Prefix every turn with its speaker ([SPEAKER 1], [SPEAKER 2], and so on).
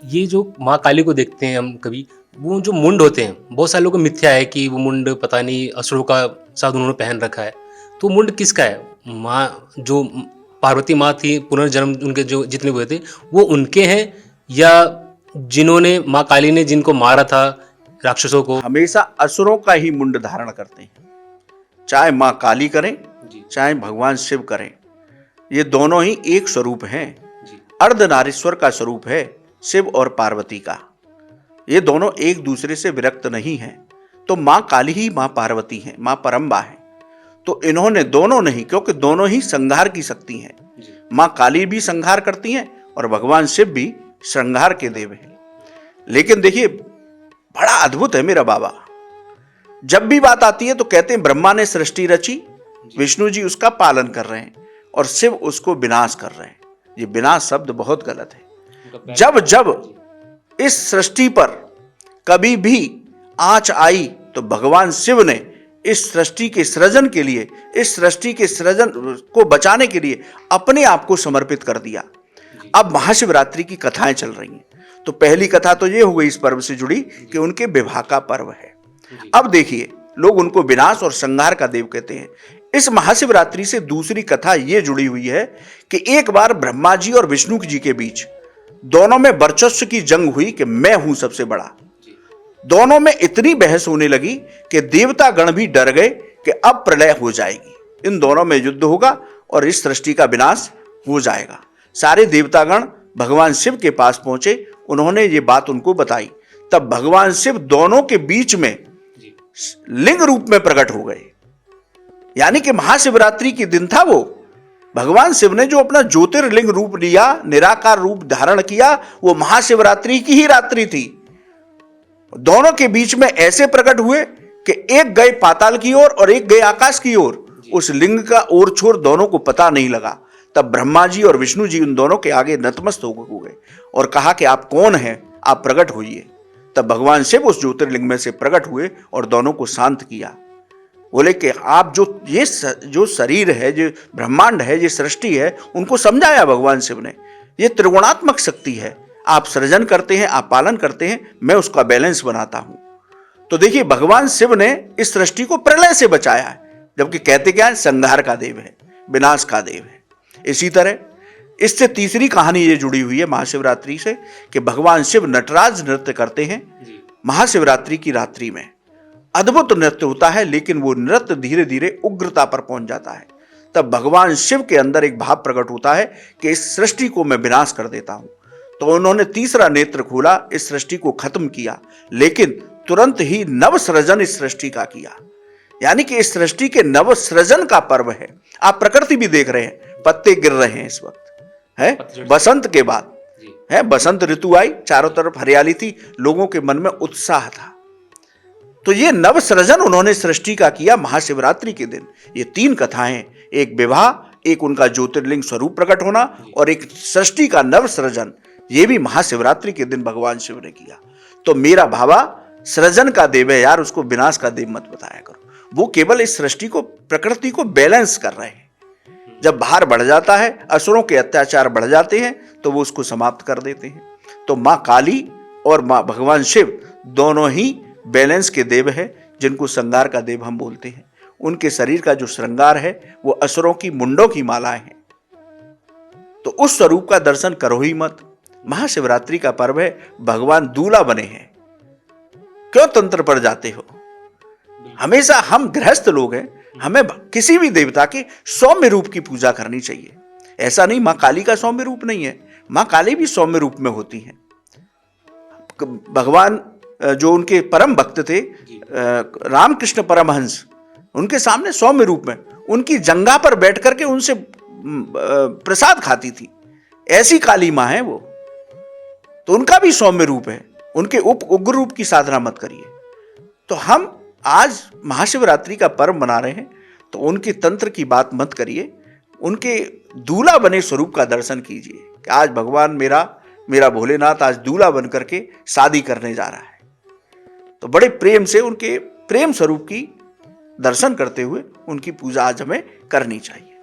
[SPEAKER 1] ये जो माँ काली को देखते हैं हम कभी, वो जो मुंड होते हैं, बहुत सारे लोगों को मिथ्या है कि वो मुंड पता नहीं असुरों का शायद उन्होंने पहन रखा है। तो मुंड किसका है? माँ जो पार्वती माँ थी, पुनर्जन्म उनके जो जितने हुए थे, वो उनके हैं, या जिन्होंने माँ काली ने जिनको मारा था राक्षसों को?
[SPEAKER 2] हमेशा असुरों का ही मुंड धारण करते हैं, चाहे माँ काली करें
[SPEAKER 1] जी
[SPEAKER 2] चाहे भगवान शिव करें। ये दोनों ही एक स्वरूप हैं।
[SPEAKER 1] जी
[SPEAKER 2] अर्धनारीश्वर का स्वरूप है शिव और पार्वती का। ये दोनों एक दूसरे से विरक्त नहीं हैं। तो माँ काली ही माँ पार्वती हैं, माँ परम्बा है। तो इन्होंने दोनों नहीं, क्योंकि दोनों ही संहार की शक्ति हैं।
[SPEAKER 1] जी
[SPEAKER 2] माँ काली भी संहार करती हैं और भगवान शिव भी श्रृंगार के देव हैं। लेकिन देखिए, बड़ा अद्भुत है मेरा बाबा। जब भी बात आती है तो कहते हैं ब्रह्मा ने सृष्टि रची, विष्णु जी उसका पालन कर रहे हैं और शिव उसको विनाश कर रहे हैं। ये विनाश शब्द बहुत गलत है। जब जब इस सृष्टि पर कभी भी आंच आई तो भगवान शिव ने इस सृष्टि के सृजन के लिए, इस सृष्टि के सृजन को बचाने के लिए अपने आप को समर्पित कर दिया। अब महाशिवरात्रि की कथाएं चल रही हैं। तो पहली कथा तो ये हो गई इस पर्व से जुड़ी कि उनके विवाह का पर्व है। अब देखिए, लोग उनको विनाश और संहार का देव कहते हैं। इस महाशिवरात्रि से दूसरी कथा ये जुड़ी हुई है कि एक बार ब्रह्मा जी और विष्णु जी के बीच दोनों में वर्चस्व की जंग हुई कि मैं हूं सबसे बड़ा। दोनों में इतनी बहस होने लगी कि देवता गण भी डर गए कि अब प्रलय हो जाएगी, इन दोनों में युद्ध होगा और इस सृष्टि का विनाश हो जाएगा। सारे देवतागण भगवान शिव के पास पहुंचे, उन्होंने ये बात उनको बताई। तब भगवान शिव दोनों के बीच में लिंग रूप में प्रकट हो गए। यानी कि महाशिवरात्रि के दिन था वो। भगवान शिव ने जो अपना ज्योतिर्लिंग रूप लिया, निराकार रूप धारण किया, वो महाशिवरात्रि की ही रात्रि थी। दोनों के बीच में ऐसे प्रकट हुए कि एक गए पाताल की ओर और एक गए आकाश की ओर। उस लिंग का ओर छोर दोनों को पता नहीं लगा। तब ब्रह्मा जी और विष्णु जी उन दोनों के आगे नतमस्तक हो गए और कहा कि आप कौन हैं, आप प्रकट होइए। तब भगवान शिव उस ज्योतिर्लिंग में से प्रकट हुए और दोनों को शांत किया। बोले कि आप जो शरीर है, जो ब्रह्मांड है, ये सृष्टि है, उनको समझाया भगवान शिव ने। ये त्रिगुणात्मक शक्ति है, आप सृजन करते हैं, आप पालन करते हैं, मैं उसका बैलेंस बनाता हूं। तो देखिए, भगवान शिव ने इस सृष्टि को प्रलय से बचाया है, जबकि कहते क्या है, संहार का देव है, विनाश का देव है। इसी तरह इससे तीसरी कहानी ये जुड़ी हुई है महाशिवरात्रि से कि भगवान शिव नटराज नृत्य करते हैं महाशिवरात्रि की रात्रि में। अद्भुत नृत्य होता है, लेकिन वो नृत्य धीरे धीरे उग्रता पर पहुंच जाता है। तब भगवान शिव के अंदर एक भाव प्रकट होता है कि इस सृष्टि को मैं विनाश कर देता हूं। तो उन्होंने तीसरा नेत्र खोला, इस सृष्टि को खत्म किया, लेकिन तुरंत ही नव सृजन इस सृष्टि का किया। यानी कि इस सृष्टि के नव सृजन का पर्व है। आप प्रकृति भी देख रहे हैं, पत्ते गिर रहे हैं इस वक्त, है बसंत के बाद, है बसंत ऋतु आई, चारों तरफ हरियाली थी, लोगों के मन में उत्साह था। तो ये नव सृजन उन्होंने सृष्टि का किया महाशिवरात्रि के दिन। ये तीन कथाएं, एक विवाह, एक उनका ज्योतिर्लिंग स्वरूप प्रकट होना और एक सृष्टि का नव सृजन, ये भी महाशिवरात्रि के दिन भगवान शिव ने किया। तो मेरा भावा सृजन का देव है यार, उसको विनाश का देव मत बताया करो। वो केवल इस सृष्टि को, प्रकृति को बैलेंस कर रहे हैं। जब भार बढ़ जाता है, असुरों के अत्याचार बढ़ जाते हैं, तो वो उसको समाप्त कर देते हैं। तो माँ काली और माँ भगवान शिव दोनों ही बैलेंस के देव है, जिनको श्रृंगार का देव हम बोलते हैं। उनके शरीर का जो श्रृंगार है वो असुरों की मुंडों की मालाएं हैं। तो उस स्वरूप का दर्शन करो ही मत। महाशिवरात्रि का पर्व है, भगवान दूल्हा बने हैं, क्यों तंत्र पर जाते हो? हमेशा हम गृहस्थ लोग हैं, हमें किसी भी देवता के सौम्य रूप की पूजा करनी चाहिए। ऐसा नहीं मां काली का सौम्य रूप नहीं है, मां काली भी सौम्य रूप में होती हैं। भगवान जो उनके परम भक्त थे रामकृष्ण परमहंस, उनके सामने सौम्य रूप में उनकी जंगा पर बैठ करके उनसे प्रसाद खाती थी। ऐसी काली मां है वो। तो उनका भी सौम्य रूप है, उनके उग्र रूप की साधना मत करिए। तो हम आज महाशिवरात्रि का पर्व मना रहे हैं, तो उनके तंत्र की बात मत करिए, उनके दूल्हा बने स्वरूप का दर्शन कीजिए कि आज भगवान मेरा भोलेनाथ आज दूल्हा बन करके शादी करने जा रहा है। तो बड़े प्रेम से उनके प्रेम स्वरूप की दर्शन करते हुए उनकी पूजा आज हमें करनी चाहिए।